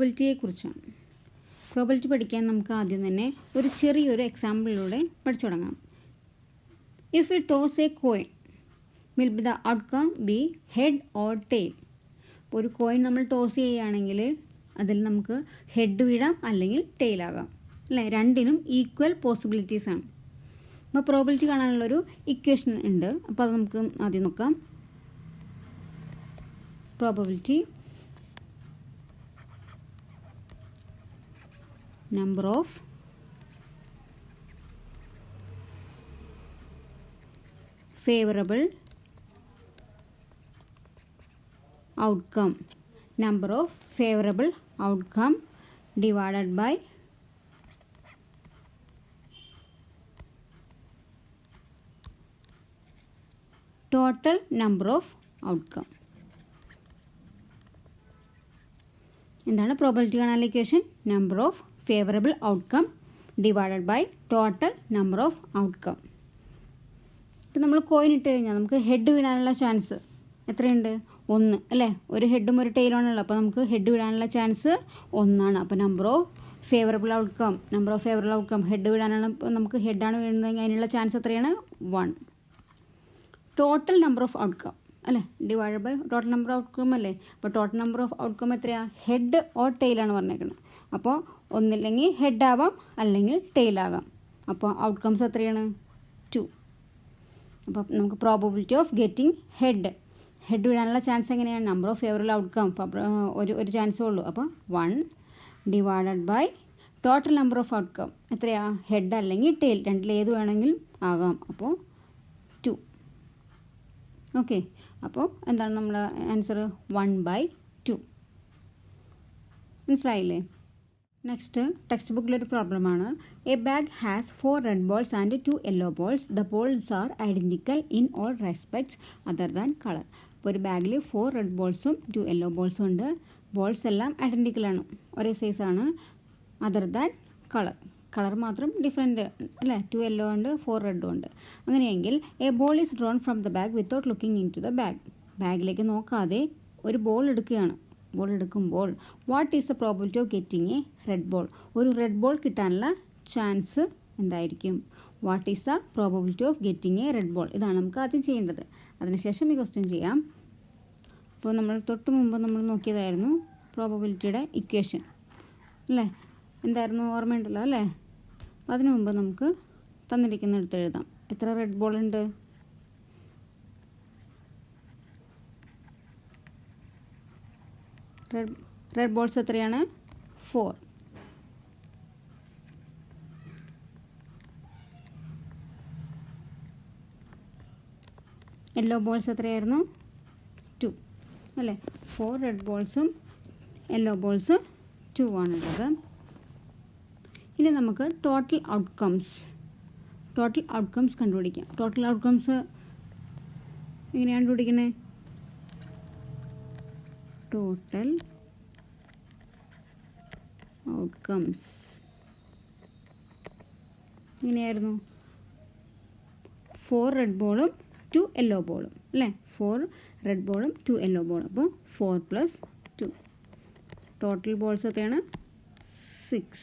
പ്രോബിലിറ്റിയെക്കുറിച്ചാണ്. Probability പഠിക്കാൻ നമുക്ക് ആദ്യം തന്നെ ഒരു ചെറിയൊരു എക്സാമ്പിളിലൂടെ പഠിച്ചു തുടങ്ങാം. If we toss a coin will be the outcome be head or tail. ഒരു കോയിൻ നമ്മൾ ടോസ് ചെയ്യുകയാണെങ്കിൽ അതിൽ നമുക്ക് ഹെഡ് വീഴാം അല്ലെങ്കിൽ ടെയിലാകാം അല്ലേ. രണ്ടിനും ഈക്വൽ പോസിബിലിറ്റീസ് ആണ്. അപ്പോൾ പ്രോബിലിറ്റി കാണാനുള്ളൊരു ഇക്വേഷൻ ഉണ്ട്. അപ്പോൾ അത് നമുക്ക് ആദ്യം നോക്കാം. Probability number of favorable outcome, number of favorable outcome divided by total number of outcome. എന്താണ് പ്രോബിലിറ്റി കാണാനുള്ള equation? Number of favourable outcome divided by total number of outcome. ഇപ്പം നമ്മൾ കോയിൻ ഇട്ട് കഴിഞ്ഞാൽ നമുക്ക് ഹെഡ് വീഴാനുള്ള ചാൻസ് എത്രയുണ്ട്? 1 അല്ലേ. ഒരു ഹെഡും ഒരു ടെയിലാണുള്ളത്. അപ്പോൾ നമുക്ക് ഹെഡ് വീഴാനുള്ള ചാൻസ് 1 അപ്പോൾ number of favourable outcome head വീഴാനാണ്. നമുക്ക് ഹെഡാണ് വീഴുന്നതെങ്കിൽ അതിനുള്ള ചാൻസ് എത്രയാണ്? 1. ടോട്ടൽ നമ്പർ ഓഫ് ഔട്ട്കം അല്ലേ, divide by total number of outcome അല്ലേ. അപ്പോൾ ടോട്ടൽ നമ്പർ ഓഫ് ഔട്ട്കം എത്രയാണ്? ഹെഡ് ഓർ ടെയിലാണ് പറഞ്ഞേക്കുന്നത്. അപ്പോൾ ഒന്നില്ലെങ്കിൽ ഹെഡ് ആവാം അല്ലെങ്കിൽ ടെയിലാകാം. അപ്പോൾ ഔട്ട്കംസ് എത്രയാണ്? 2. അപ്പോൾ നമുക്ക് പ്രോബബിലിറ്റി ഓഫ് ഗെറ്റിംഗ് ഹെഡ് വീഴാനുള്ള ചാൻസ് എങ്ങനെയാണ്? നമ്പർ ഓഫ് ഫേവറബിൾ ഔട്ട്കം ഒരു ചാൻസേ ഉള്ളൂ. അപ്പോൾ 1 divided by total number of outcome എത്രയാണ്? ഹെഡ് അല്ലെങ്കിൽ ടെയിൽ, രണ്ടിലേത് വേണമെങ്കിലും ആകാം. അപ്പോൾ 2. ഓക്കെ. അപ്പോൾ എന്താണ് നമ്മുടെ ആൻസർ? 1/2. മനസ്സിലായില്ലേ? നെക്സ്റ്റ് ടെക്സ്റ്റ് ബുക്കിലൊരു പ്രോബ്ലമാണ്. A bag has 4 red balls and 2 yellow balls. The balls are identical in all respects other than colour. അപ്പോൾ ഒരു ബാഗിൽ 4 റെഡ് ബോൾസും 2 യെല്ലോ ബോൾസും ഉണ്ട്. ബോൾസ് എല്ലാം ഐഡൻറ്റിക്കലാണ്, ഒരേ സൈസാണ്. അതർ ദാൻ കളർ മാത്രം ഡിഫറെൻറ്റ് അല്ലേ. 2 യെല്ലോ ഉണ്ട്, 4 റെഡും ഉണ്ട്. അങ്ങനെയെങ്കിൽ a ball is drawn from the bag without looking into the bag. ബാഗിലേക്ക് നോക്കാതെ ഒരു ബോൾ എടുക്കുകയാണ്. ബോൾ എടുക്കുമ്പോൾ what is the probability of getting a red ball? ഒരു റെഡ് ബോൾ കിട്ടാനുള്ള ചാൻസ് എന്തായിരിക്കും? What is the probability of getting a red ball? ഇതാണ് നമുക്ക് ആദ്യം ചെയ്യേണ്ടത്. അതിനുശേഷം ഈ ക്വസ്റ്റ്യൻ ചെയ്യാം. അപ്പോൾ നമ്മൾ തൊട്ട് മുമ്പ് നമ്മൾ നോക്കിയതായിരുന്നു പ്രോബിലിറ്റിയുടെ ഇക്വേഷൻ അല്ലേ. എന്തായിരുന്നു? ഓർമ്മയുണ്ടല്ലോ അല്ലേ. അപ്പോൾ അതിനു മുമ്പ് നമുക്ക് തന്നിരിക്കുന്നിടത്ത് എഴുതാം. എത്ര റെഡ് ബോൾ ഉണ്ട്? റെഡ് ബോൾസ് എത്രയാണ്? 4. യെല്ലോ ബോൾസ് എത്രയായിരുന്നു? 2 അല്ലേ. 4 റെഡ് ബോൾസും യെല്ലോ ബോൾസും 2 ആണുള്ളത്. ഇനി നമുക്ക് ടോട്ടൽ ഔട്ട്കംസ് കണ്ടുപിടിക്കാം. ടോട്ടൽ ഔട്ട്കംസ് എങ്ങനെയാണ് കണ്ടുപിടിക്കുന്നത്? ടോട്ടൽ ഔട്ട്കംസ് എങ്ങനെയായിരുന്നു? 4 റെഡ് ബോളും 2 യെല്ലോ ബോളും അല്ലേ. 4 റെഡ് ബോളും 2 യെല്ലോ ബോളും. അപ്പോൾ 4 + 2. ടോട്ടൽ ബോൾസ് എത്രയാണ്? 6.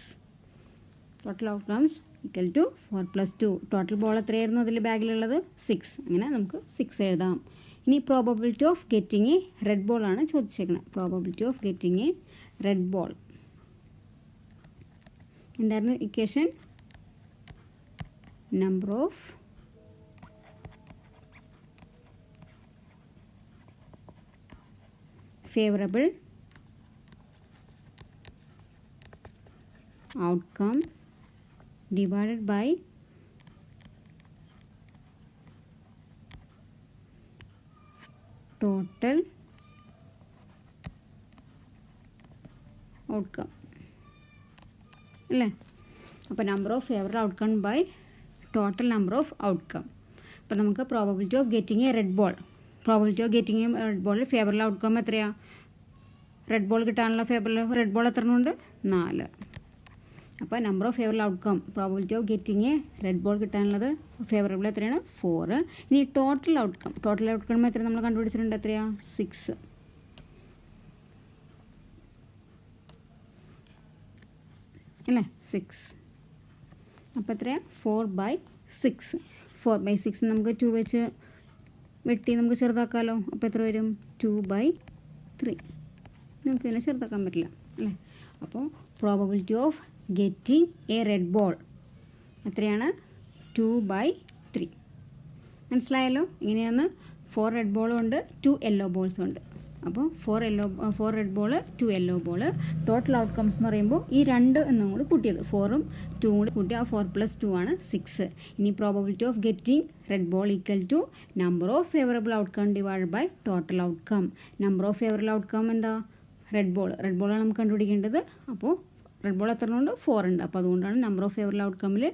Total outcomes equal to 4 + 2. Total ball എത്രയായിരുന്നു അതിൽ ബാഗിലുള്ളത്? 6. അങ്ങനെ നമുക്ക് 6 എഴുതാം. ഇനി probability of getting a red ball ആണ് ചോദിച്ചേക്കുന്നത്. Probability of getting a red ball എന്തായിരുന്നു equation? Number of favourable outcome divided by total outcome അല്ലേ. അപ്പോൾ number of favourable outcome by total number of outcome. അപ്പോൾ നമുക്ക് probability of getting a red ball favourable outcome എത്രയാണ്? Red ball കിട്ടാനുള്ള red ball എത്ര ഉണ്ട്? 4. അപ്പോൾ number of favourable outcome probability of getting a red ball കിട്ടാനുള്ളത് favourable എത്രയാണ്? 4. ഇനി ടോട്ടൽ ഔട്ട്കം എത്ര നമ്മൾ കണ്ടുപിടിച്ചിട്ടുണ്ട്? എത്രയാണ്? 6. അല്ലേ 6. അപ്പോൾ എത്രയാണ് 4/6. 4/6 നമുക്ക് 2 വെച്ച് വെട്ടി നമുക്ക് ചെറുതാക്കാമല്ലോ. അപ്പോൾ എത്ര വരും 2/3. നമുക്ക് ഇതിനെ ചെറുതാക്കാൻ പറ്റില്ല അല്ലേ. അപ്പോൾ probability of getting a red ball എത്രയാണ് 2/3. മനസ്സിലായല്ലോ. ഇങ്ങനെയാണ് 4 റെഡ് ബോളും ഉണ്ട് 2 യെല്ലോ ബോൾസും ഉണ്ട്. അപ്പോൾ 4 red ball 2 yellow ball. Total outcomes എന്ന് പറയുമ്പോൾ ഈ 2 എന്നും കൂടി കൂട്ടിയത് 4ഉം 2ഉം കൂടി കൂട്ടി ആ 4 + 2 ആണ് 6. ഇനി probability of getting red ball equal to number of favourable outcome divide by total outcome. Number of favourable outcome എന്താ റെഡ് ബോളാണ് നമുക്ക് കണ്ടുപിടിക്കേണ്ടത്. അപ്പോൾ റെഡ് ബോൾ എത്ര ഉണ്ട് 4 ഉണ്ട്. അപ്പോൾ അതുകൊണ്ടാണ് നമ്പർ ഓഫ് ഫേവറബിൾ ഔട്ട്കമ്മിൽ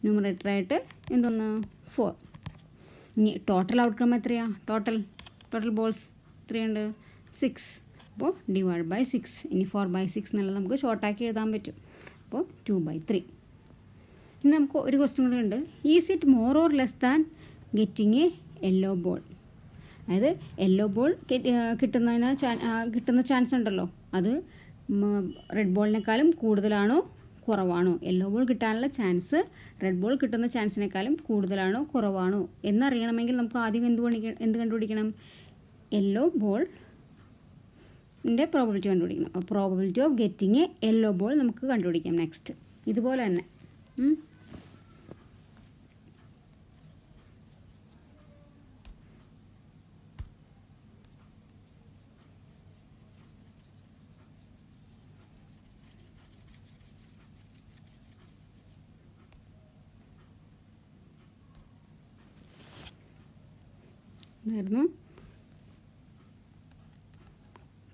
ന്യൂമറേറ്ററായിട്ട് എന്തോന്ന് 4. ഇനി ടോട്ടൽ ഔട്ട്കം എത്രയാണ് ടോട്ടൽ ബോൾസ് എത്രയുണ്ട് 6. അപ്പോൾ ഡിവൈഡ് ബൈ 6. ഇനി 4/6 എന്നുള്ളത് നമുക്ക് ഷോർട്ടാക്കി എഴുതാൻ പറ്റും. അപ്പോൾ 2/3. ഇനി നമുക്ക് ഒരു ക്വസ്റ്റ്യൻ കൂടെ ഉണ്ട്. Is it more or less than getting a yellow ball? അതായത് യെല്ലോ ബോൾ കിട്ടുന്ന ചാൻസ് ഉണ്ടല്ലോ, അത് റെഡ് ബോളിനേക്കാളും കൂടുതലാണോ കുറവാണോ? യെല്ലോ ബോൾ കിട്ടാനുള്ള ചാൻസ് റെഡ് ബോൾ കിട്ടുന്ന ചാൻസിനേക്കാളും കൂടുതലാണോ കുറവാണോ എന്നറിയണമെങ്കിൽ നമുക്ക് ആദ്യം എന്ത് കണ്ടുപിടിക്കണം? യെല്ലോ ബോളിൻ്റെ പ്രോബബിലിറ്റി കണ്ടുപിടിക്കണം. അപ്പോൾ probability of getting a yellow ball നമുക്ക് കണ്ടുപിടിക്കാം. നെക്സ്റ്റ് ഇതുപോലെ തന്നെ ആയിരുന്നു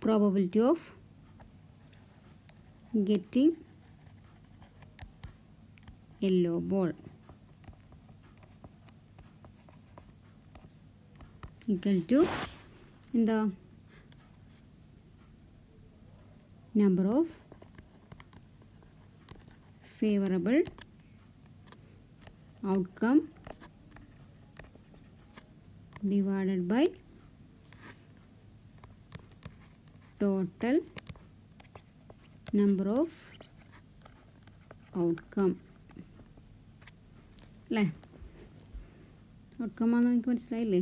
probability of getting yellow ball equal to എന്താ number of favourable outcome divided by total number of outcome. അല്ലേ ഔട്ട്കം ആണെന്ന് എനിക്ക് മനസ്സിലായില്ലേ?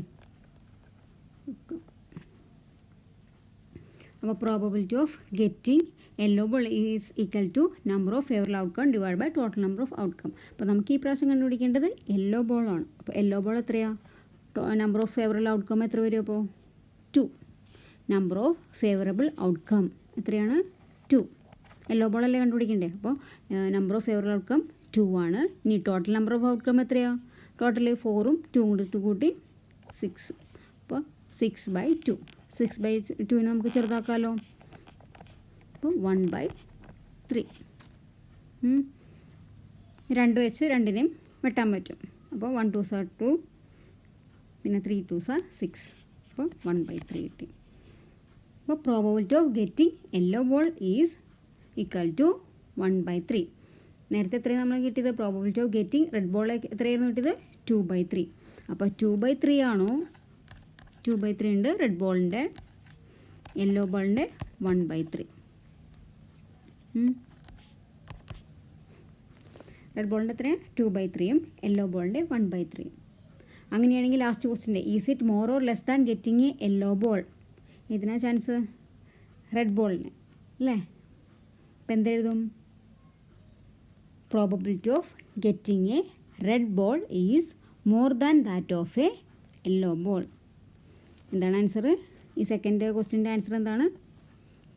അപ്പോൾ probability of getting yellow ball is equal to number of favourable outcome divide by total number of outcome. അപ്പോൾ നമുക്ക് ഈ പ്രാവശ്യം കണ്ടുപിടിക്കേണ്ടത് യെല്ലോ ബോളാണ്. അപ്പോൾ യെല്ലോ ബോൾ എത്രയാണ്? നമ്പർ ഓഫ് ഫേവറബിൾ ഔട്ട്കം എത്ര വരും? അപ്പോൾ 2. നമ്പർ ഓഫ് ഫേവറബിൾ ഔട്ട്കം എത്രയാണ് 2. യെല്ലോ ബോളല്ലേ കണ്ടുപിടിക്കണ്ടേ. അപ്പോൾ നമ്പർ ഓഫ് ഫേവറബിൾ ഔട്ട്കം 2 ആണ്. ഇനി ടോട്ടൽ നമ്പർ ഓഫ് ഔട്ട്കം എത്രയാണ്? ടോട്ടൽ 4ഉം 2 കൂട്ടി 6. അപ്പോൾ 6/2. 6/2 നമുക്ക് ചെറുതാക്കാമല്ലോ. അപ്പോൾ 1/3. 2 വെച്ച് രണ്ടിനെയും വെട്ടാൻ പറ്റും. അപ്പോൾ 1 2s are 2, പിന്നെ 3 2s are 6. അപ്പോൾ 1/3 കിട്ടി. അപ്പോൾ probability of getting yellow ball is equal to 1/3. നേരത്തെ എത്രയാണ് നമ്മൾ കിട്ടിയത്? Probability of getting red ball എത്രയായിരുന്നു കിട്ടിയത്? 2/3. അപ്പോൾ 2/3 ആണോ? 2/3 ഉണ്ട് റെഡ് ബോളിൻ്റെ. യെല്ലോ ബോളിൻ്റെ 1/3. റെഡ് ബോളിൻ്റെ എത്രയാണ്? 2/3ഉം യെല്ലോ ബോളിൻ്റെ 1/3. അങ്ങനെയാണെങ്കിൽ ലാസ്റ്റ് ക്വസ്റ്റിൻ്റെ is it more or less than getting a yellow ball? ഇതിനാ ചാൻസ് റെഡ് ബോളിന് അല്ലേ. അപ്പം എന്തെഴുതും? Probability of getting a red ball is more than that of A yellow ball. എന്താണ് ആൻസർ? ഈ സെക്കൻഡ് ക്വസ്റ്റിൻ്റെ ആൻസർ എന്താണ്?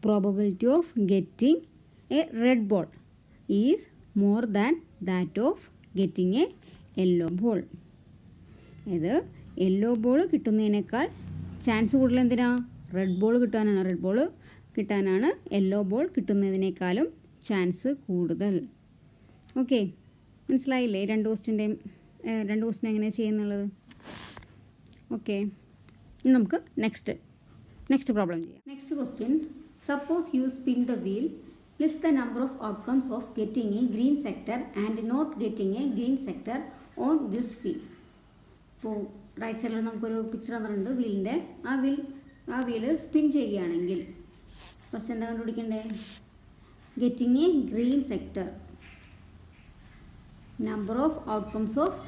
Probability of getting a red ball is more than that of getting a yellow ball. ഇത് yellow ball കിട്ടുന്നതിനേക്കാൾ chance കൂടുതൽ എന്തിനാ? Red ball കിട്ടാനാണ്. Red ball കിട്ടാനാണ് yellow ball കിട്ടുന്നതിനേക്കാളും chance കൂടുതൽ. Okay, മനസ്സിലായില്ലേ രണ്ട് ക്വസ്റ്റ്യൻ എങ്ങനെ ചെയ്യുന്നുള്ളത്? ഓക്കെ, ഇനി നമുക്ക് നെക്സ്റ്റ് പ്രോബ്ലം ചെയ്യാം. Next question, suppose you spin the wheel, list the number of outcomes of getting a green sector and not getting a green sector on this wheel. ഇപ്പോൾ right സൈഡിൽ നമുക്കൊരു picture തന്നിട്ടുണ്ട് വീലിൻ്റെ. ആ wheel spin ചെയ്യുകയാണെങ്കിൽ first എന്താ കണ്ടുപിടിക്കണ്ടേ? Getting a green sector. Number of outcomes of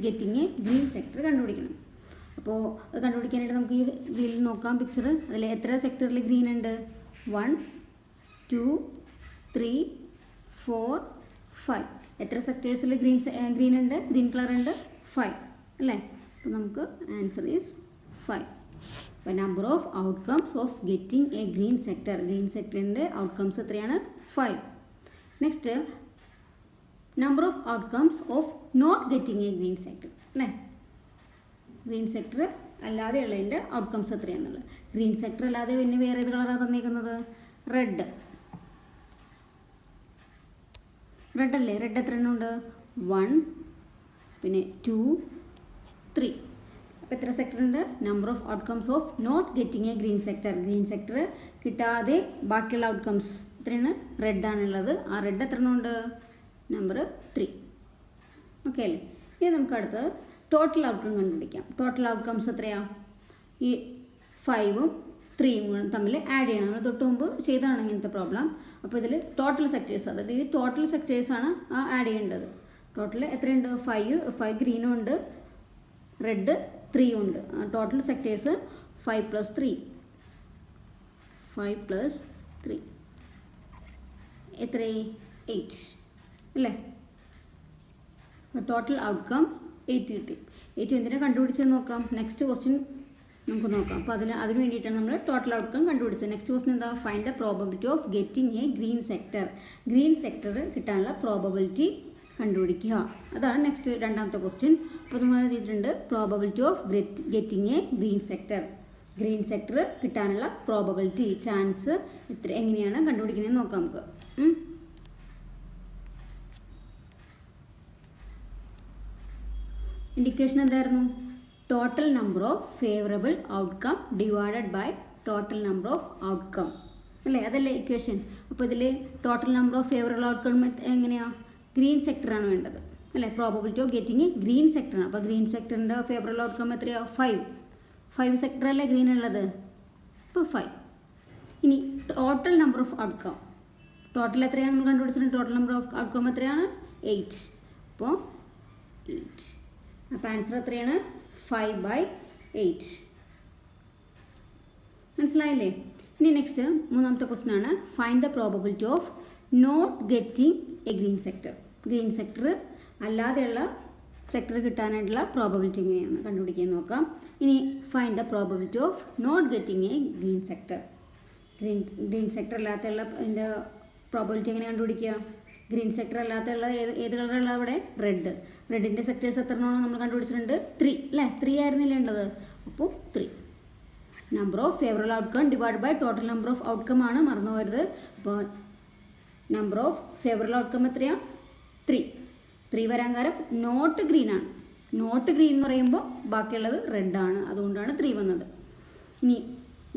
getting a green sector കണ്ടുപിടിക്കണം. അപ്പോൾ അത് കണ്ടുപിടിക്കാനായിട്ട് നമുക്ക് ഈ വീലിൽ നോക്കാം പിക്ചർ. അതിൽ എത്ര സെക്ടറിൽ ഗ്രീൻ ഉണ്ട്? 1 2 3 4 5. എത്ര സെക്ടേഴ്സിൽ ഗ്രീൻ ഉണ്ട്, ഗ്രീൻ കളർ ഉണ്ട്? 5 അല്ലേ? അപ്പോൾ നമുക്ക് ആൻസർ ഈസ് 5. അപ്പോൾ number of outcomes of getting a green sector, green സെക്ടറിൻ്റെ ഔട്ട്കംസ് എത്രയാണ്? 5. Next number of outcomes of not getting a green sector അല്ലേ? ഗ്രീൻ സെക്ടർ അല്ലാതെ ഉള്ളതിൻ്റെ ഔട്ട്കംസ് എത്രയാണെന്നുള്ളത്. ഗ്രീൻ സെക്ടർ അല്ലാതെ പിന്നെ വേറെ ഏത് കളറാണ് തന്നിരിക്കുന്നത്? റെഡ്. റെഡ് അല്ലേ? റെഡ് എത്ര എണ്ണം ഉണ്ട്? 1 പിന്നെ 2 3. അപ്പോൾ എത്ര സെക്ടർ ഉണ്ട്? Number of outcomes of not getting a green sector, green sector കിട്ടാതെ ബാക്കിയുള്ള ഔട്ട്കംസ് എത്രയാണ്? റെഡ് ആണുള്ളത്. ആ റെഡ് എത്ര എണ്ണം ഉണ്ട്? നമ്പർ 3. ഓക്കെ അല്ലേ? ഇനി നമുക്ക് അടുത്ത് ടോട്ടൽ ഔട്ട്കം കണ്ടുപിടിക്കാം. ടോട്ടൽ ഔട്ട്കംസ് എത്രയാണ്? ഈ 5ഉം 3ഉം തമ്മിൽ ആഡ് ചെയ്യണം. നമ്മൾ തൊട്ട് മുമ്പ് ചെയ്തതാണ് ഇങ്ങനത്തെ പ്രോബ്ലം. അപ്പോൾ ഇതിൽ ടോട്ടൽ സെക്ടേഴ്സ്, അതായത് ഈ ടോട്ടൽ സെക്ടേഴ്സാണ് ആഡ് ചെയ്യേണ്ടത്. ടോട്ടൽ എത്രയുണ്ട്? 5 ഗ്രീനും ഉണ്ട്, റെഡ് 3 ഉണ്ട്. ടോട്ടൽ സെക്ടേഴ്സ് 5 + 3 എത്ര? 8 അല്ലേ? ടോട്ടൽ ഔട്ട്കം 8 കിട്ടി. 8 എന്തിനാണ് കണ്ടുപിടിച്ചെന്ന് നോക്കാം. നെക്സ്റ്റ് ക്വസ്റ്റ്യൻ നമുക്ക് നോക്കാം. അപ്പോൾ അതിന് വേണ്ടിയിട്ടാണ് നമ്മൾ ടോട്ടൽ ഔട്ട്കം കണ്ടുപിടിച്ചത്. നെക്സ്റ്റ് ക്വസ്റ്റ്യൻ എന്താ? Find the probability of getting a green sector. Green sector കിട്ടാനുള്ള പ്രോബബിലിറ്റി കണ്ടുപിടിക്കുക. അതാണ് നെക്സ്റ്റ് രണ്ടാമത്തെ ക്വസ്റ്റ്യൻ. അപ്പോൾ നമ്മൾ എഴുതിയിട്ടുണ്ട് probability of getting a green sector. Green sector കിട്ടാനുള്ള പ്രോബബിലിറ്റി, ചാൻസ് എങ്ങനെയാണ് കണ്ടുപിടിക്കുന്നതെന്ന് നോക്കാം നമുക്ക്. ഇൻഡിക്കേഷൻ എന്തായിരുന്നു? Total number of favourable outcome divided by total number of outcome അല്ലേ? അതല്ലേ ഇക്വേഷൻ. അപ്പോൾ ഇതിൽ total number of favourable outcome എങ്ങനെയാണ്? ഗ്രീൻ സെക്ടറാണ് വേണ്ടത് അല്ലേ? പ്രോബബിലിറ്റി ഓഫ് ഗെറ്റിംഗ് ഗ്രീൻ സെക്ടറാണ്. അപ്പോൾ ഗ്രീൻ സെക്ടറിൻ്റെ ഫേവറബിൾ ഔട്ട്കം എത്രയാണ്? 5 സെക്ടറല്ലേ ഗ്രീൻ ഉള്ളത്? അപ്പോൾ 5. ഇനി total number of outcome, total എത്രയാണ് നമ്മൾ കണ്ടുപിടിച്ചിട്ടുണ്ട്? ടോട്ടൽ നമ്പർ ഓഫ് ഔട്ട്കം എത്രയാണ്? 8. അപ്പോൾ 8. അപ്പോൾ ആൻസർ എത്രയാണ്? 5/8. മനസ്സിലായില്ലേ? ഇനി നെക്സ്റ്റ് മൂന്നാമത്തെ ക്വസ്റ്റ്യൻ ആണ് find the probability of not getting a green sector. Green sector അല്ലാതെയുള്ള സെക്ടർ കിട്ടാനായിട്ടുള്ള പ്രോബബിലിറ്റി എങ്ങനെയാണ് കണ്ടുപിടിക്കാൻ നോക്കാം. ഇനി find the probability of not getting a green sector. Green sector അല്ലാത്തുള്ള അതിൻ്റെ പ്രോബബിലിറ്റി എങ്ങനെ കണ്ടുപിടിക്കുക? ഗ്രീൻ സെക്ടർ അല്ലാത്തുള്ള ഏത് കളറുള്ള അവിടെ? റെഡ്. റെഡിൻ്റെ സെക്ടേഴ്സ് എത്ര എണ്ണമാണ് നമ്മൾ കണ്ടുപിടിച്ചിട്ടുണ്ട്? 3 അല്ലേ? 3 ആയിരുന്നില്ലേ ഉള്ളത്? അപ്പോൾ 3. Number of favourable outcome divide by total number of outcome ആണ്, മറന്നു പോരുത്. അപ്പോൾ നമ്പർ ഓഫ് ഫേവറബിൾ ഔട്ട്കം എത്രയാണ്? 3 വരാൻ കാരണം നോട്ട് ഗ്രീൻ ആണ്. നോട്ട് ഗ്രീൻ എന്ന് പറയുമ്പോൾ ബാക്കിയുള്ളത് റെഡ് ആണ്, അതുകൊണ്ടാണ് 3 വന്നത്. ഇനി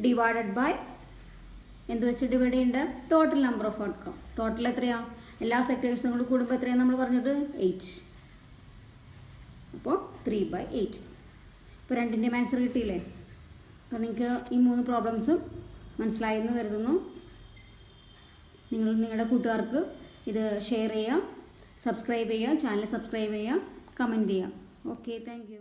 ഡിവൈഡഡ് ബൈ എന്ത് വെച്ച് ഡിവൈഡ് ചെയ്യേണ്ടത്? Total number of outcome. Total എത്രയാണ്? എല്ലാ സെക്ടേഴ്സും കൂടി കൂടുമ്പോൾ എത്രയാണ് നമ്മൾ പറഞ്ഞത്? 8. അപ്പോൾ 3/8. ഇപ്പോൾ രണ്ടിൻ്റെയും ആൻസർ കിട്ടിയില്ലേ? അപ്പോൾ നിങ്ങൾക്ക് ഈ 3 പ്രോബ്ലംസും മനസ്സിലായെന്ന് കരുതുന്നു. നിങ്ങളുടെ കൂട്ടുകാർക്ക് ഇത് ഷെയർ ചെയ്യുക, സബ്സ്ക്രൈബ് ചെയ്യുക, ചാനൽ സബ്സ്ക്രൈബ് ചെയ്യുക, കമൻറ്റ് ചെയ്യുക. Okay, thank you.